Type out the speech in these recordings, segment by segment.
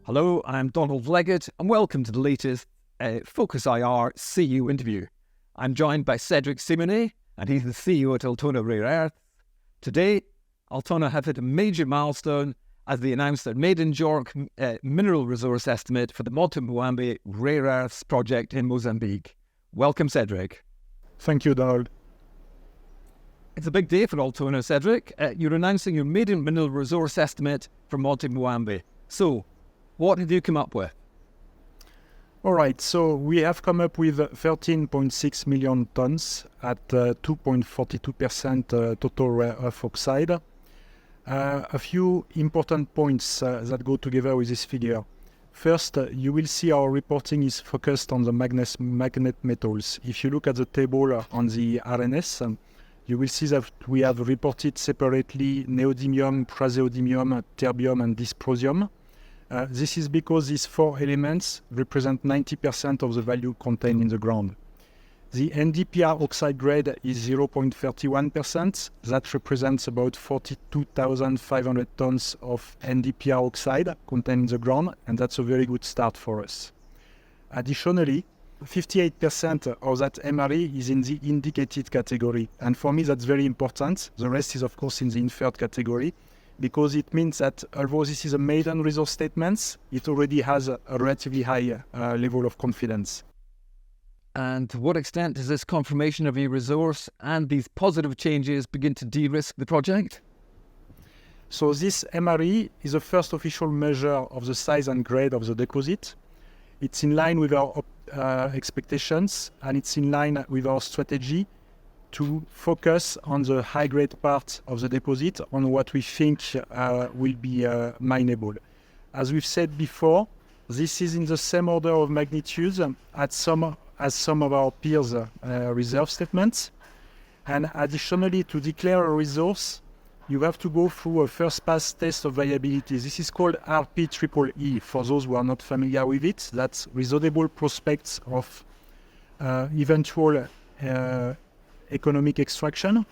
Hello, I'm Donald Leggett, and welcome to the latest focusIR CEO interview. I'm joined by Cedric Simonet, and he's the CEO at Altona Rare Earths. Today, Altona have hit a major milestone as they announced their Maiden Mineral Resource Estimate for the Monte Muambe Rare Earths project in Mozambique. Welcome, Cedric. Thank you, Donald. It's a big day for Altona, Cedric. You're announcing your Maiden Mineral Resource Estimate for Monte Muambe. So, what have you come up with? All right, so we have come up with 13.6 million tons at 2.42% total rare earth oxide. A few important points that go together with this figure. First, you will see our reporting is focused on the magnet metals. If you look at the table on the RNS, you will see that we have reported separately neodymium, praseodymium, terbium, and dysprosium. This is because these four elements represent 90% of the value contained in the ground. The NdPrO oxide grade is 0.31%. That represents about 42,500 tons of NdPrO oxide contained in the ground, and that's a very good start for us. Additionally, 58% of that MRE is in the indicated category, and for me that's very important. The rest is of course in the inferred category, because it means that although this is a maiden resource statement, it already has a relatively high level of confidence. And to what extent does this confirmation of your resource and these positive changes begin to de-risk the project? So this MRE is the first official measure of the size and grade of the deposit. It's in line with our expectations, and it's in line with our strategy to focus on the high-grade part of the deposit, on what we think will be mineable. As we've said before, this is in the same order of magnitude as some of our peers' reserve statements. And additionally, to declare a resource, you have to go through a first-pass test of viability. This is called RPEE. For those who are not familiar with it, that's reasonable prospects of eventual economic extraction.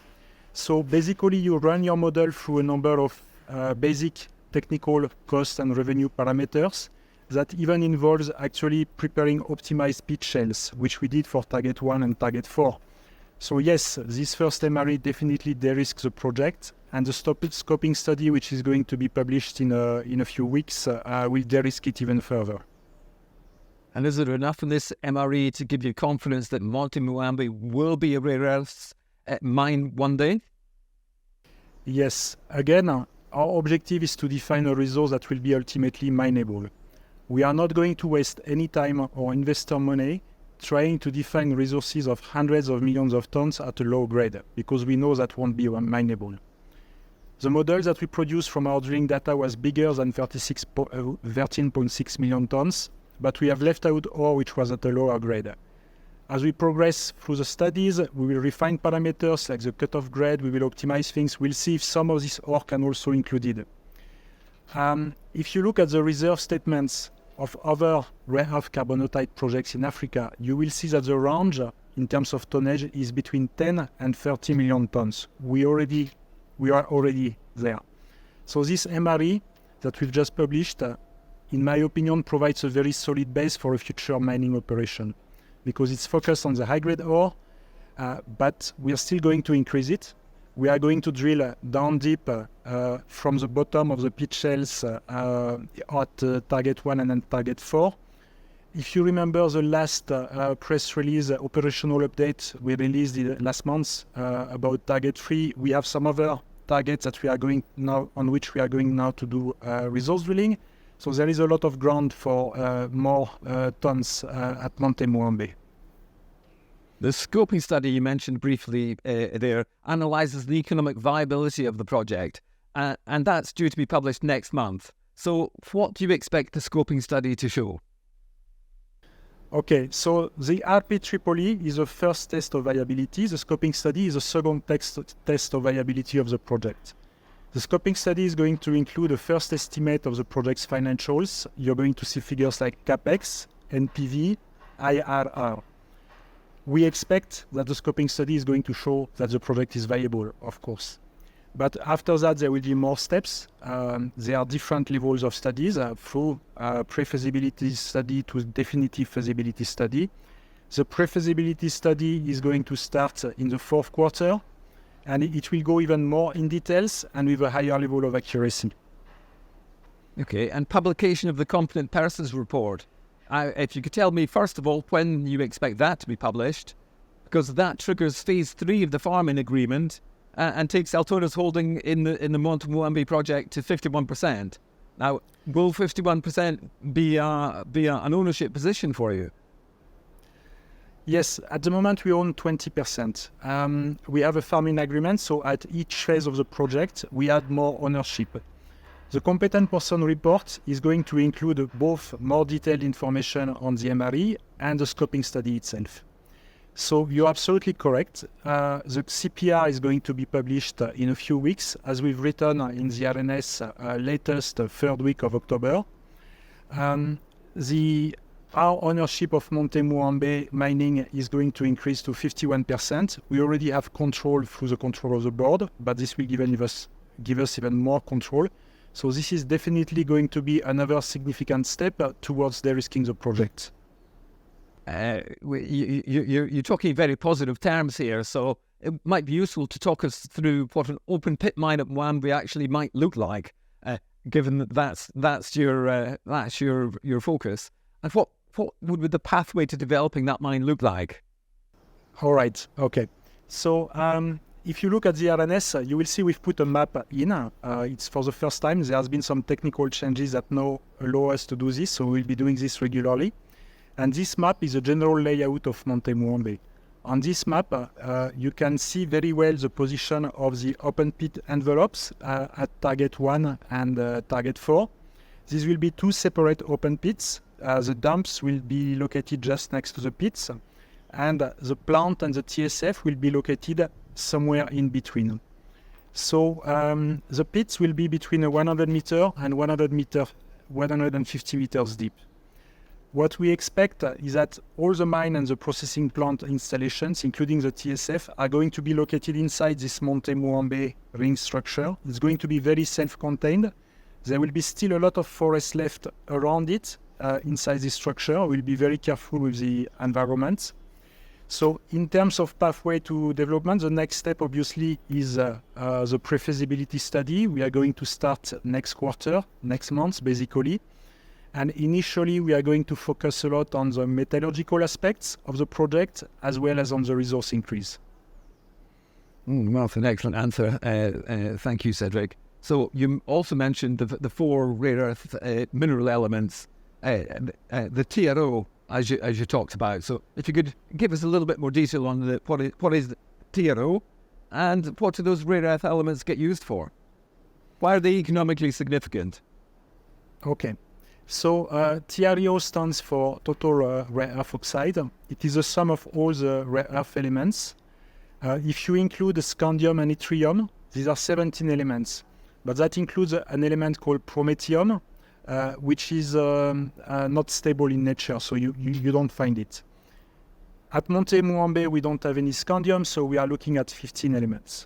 So basically you run your model through a number of basic technical cost and revenue parameters that even involves actually preparing optimized pit shells, which we did for target 1 and target 4. So yes, this first MRE definitely de-risks the project, and the scoping study, which is going to be published in a few weeks, will de-risk it even further. And is there enough in this MRE to give you confidence that Monte Muambe will be a rare earths mine one day? Yes. Again, our objective is to define a resource that will be ultimately mineable. We are not going to waste any time or investor money trying to define resources of hundreds of millions of tons at a low grade, because we know that won't be mineable. The model that we produced from our drilling data was bigger than 13.6 million tons, but we have left out ore which was at a lower grade. As we progress through the studies, we will refine parameters like the cutoff grade, we will optimize things, we'll see if some of this ore can also be included. If you look at the reserve statements of other rare earth carbonatite projects in Africa, you will see that the range in terms of tonnage is between 10 and 30 million tons. We are already there. So this MRE that we've just published, in my opinion, provides a very solid base for a future mining operation, because it's focused on the high-grade ore, but we are still going to increase it. We are going to drill down deep from the bottom of the pit shells at target 1 and then target 4. If you remember the last press release, operational update we released last month about target 3, we have some other targets that we are going now, on which we are going now to do resource drilling. So there is a lot of ground for more tons at Monte Muambe. The scoping study you mentioned briefly there analyses the economic viability of the project, and that's due to be published next month. So what do you expect the scoping study to show? Okay, so the RPEE is the first test of viability. The scoping study is the second test of viability of the project. The scoping study is going to include a first estimate of the project's financials. You're going to see figures like CapEx, NPV, IRR. We expect that the scoping study is going to show that the project is viable, of course. But after that, there will be more steps. There are different levels of studies through pre-feasibility study to definitive feasibility study. The pre-feasibility study is going to start in the fourth quarter, and it will go even more in details and with a higher level of accuracy. Okay, and publication of the competent persons report. If you could tell me, first of all, when you expect that to be published, because that triggers phase 3 of the farming agreement and takes Altona's holding in the Monte Muambe project to 51%. Now, will 51% be an ownership position for you? Yes, at the moment we own 20%. We have a farming agreement, so at each phase of the project, we add more ownership. The competent person report is going to include both more detailed information on the MRE and the scoping study itself. So you're absolutely correct. The CPR is going to be published in a few weeks, as we've written in the RNS latest third week of October. Our ownership of Monte Muambe mining is going to increase to 51%. We already have control through the control of the board, but this will give us even more control. So this is definitely going to be another significant step towards de-risking the project. You're talking very positive terms here, so it might be useful to talk us through what an open pit mine at Muambe actually might look like, given that that's your focus. And what would the pathway to developing that mine look like? All right. Okay. So if you look at the RNS, you will see we've put a map in. It's for the first time. There has been some technical changes that now allow us to do this, so we'll be doing this regularly. And this map is a general layout of Monte Muambe. On this map, you can see very well the position of the open pit envelopes at target 1 and target 4. These will be two separate open pits. The dumps will be located just next to the pits, and the plant and the TSF will be located somewhere in between. So the pits will be between 100 meter and 150 meters deep. What we expect is that all the mine and the processing plant installations, including the TSF, are going to be located inside this Monte Muambe ring structure. It's going to be very self-contained. There will be still a lot of forest left around it inside this structure. We'll be very careful with the environment. So in terms of pathway to development, the next step obviously is the pre-feasibility study. We are going to start next month basically. And initially, we are going to focus a lot on the metallurgical aspects of the project, as well as on the resource increase. Well, that's an excellent answer. Thank you, Cedric. So you also mentioned the 4 rare earth mineral elements, the TREO, as you talked about. So if you could give us a little bit more detail on what is the TREO, and what do those rare earth elements get used for? Why are they economically significant? Okay. So TREO stands for total rare earth oxide. It is the sum of all the rare earth elements. If you include scandium and yttrium, these are 17 elements. But that includes an element called promethium, which is not stable in nature, so you don't find it. At Monte Muambe, we don't have any scandium, so we are looking at 15 elements.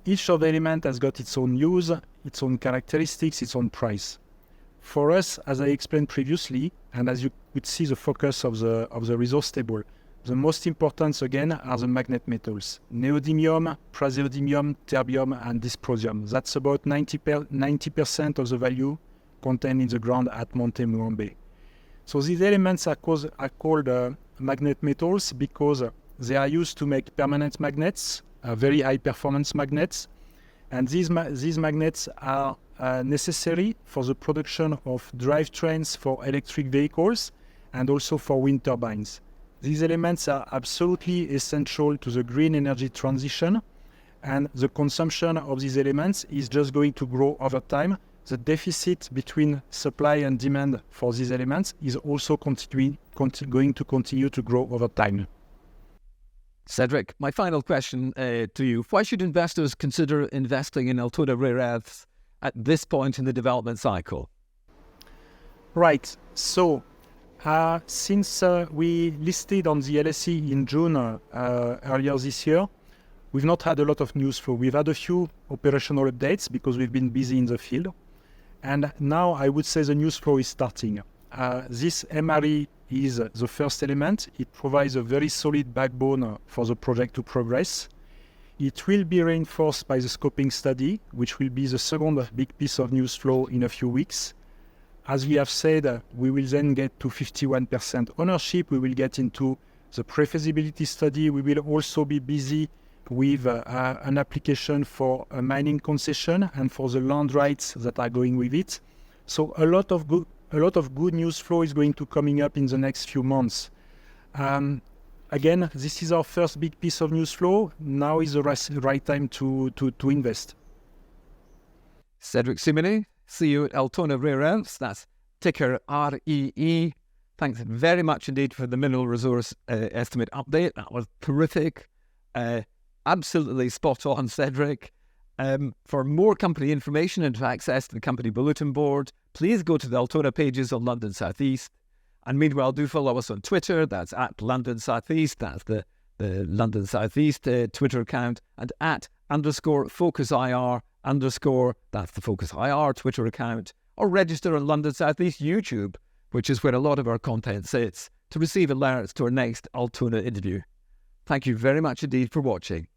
Each of the elements has got its own use, its own characteristics, its own price. For us, as I explained previously, and as you could see the focus of the resource table, the most important again are the magnet metals: neodymium, praseodymium, terbium, and dysprosium. That's about 90% of the value contained in the ground at Monte Muambe. So these elements are called magnet metals because they are used to make permanent magnets, very high performance magnets, and these magnets are necessary for the production of drivetrains for electric vehicles and also for wind turbines. These elements are absolutely essential to the green energy transition, and the consumption of these elements is just going to grow over time. The deficit between supply and demand for these elements is also going to continue to grow over time. Cedric, my final question to you. Why should investors consider investing in Altona Rare Earths at this point in the development cycle? Right. So, since we listed on the LSE in June earlier this year, we've not had a lot of news flow. We've had a few operational updates because we've been busy in the field. And now I would say the news flow is starting. This MRE is the first element. It provides a very solid backbone for the project to progress. It will be reinforced by the scoping study, which will be the second big piece of news flow in a few weeks. As we have said, we will then get to 51% ownership. We will get into the pre-feasibility study. We will also be busy with an application for a mining concession and for the land rights that are going with it. So a lot of good news flow is going to coming up in the next few months. Again, this is our first big piece of news flow. Now is the right time to invest. Cedric Simonet, CEO at Altona Rare Earths. That's ticker REE. Thanks very much indeed for the mineral resource estimate update. That was terrific. Absolutely spot on, Cedric. For more company information and to access the company bulletin board, please go to the Altona pages on London South East. And meanwhile, do follow us on Twitter. That's at London South East. That's the London South East Twitter account. And at _focusIR_, that's the focusIR Twitter account. Or register on London South East YouTube, which is where a lot of our content sits, to receive alerts to our next Altona interview. Thank you very much indeed for watching.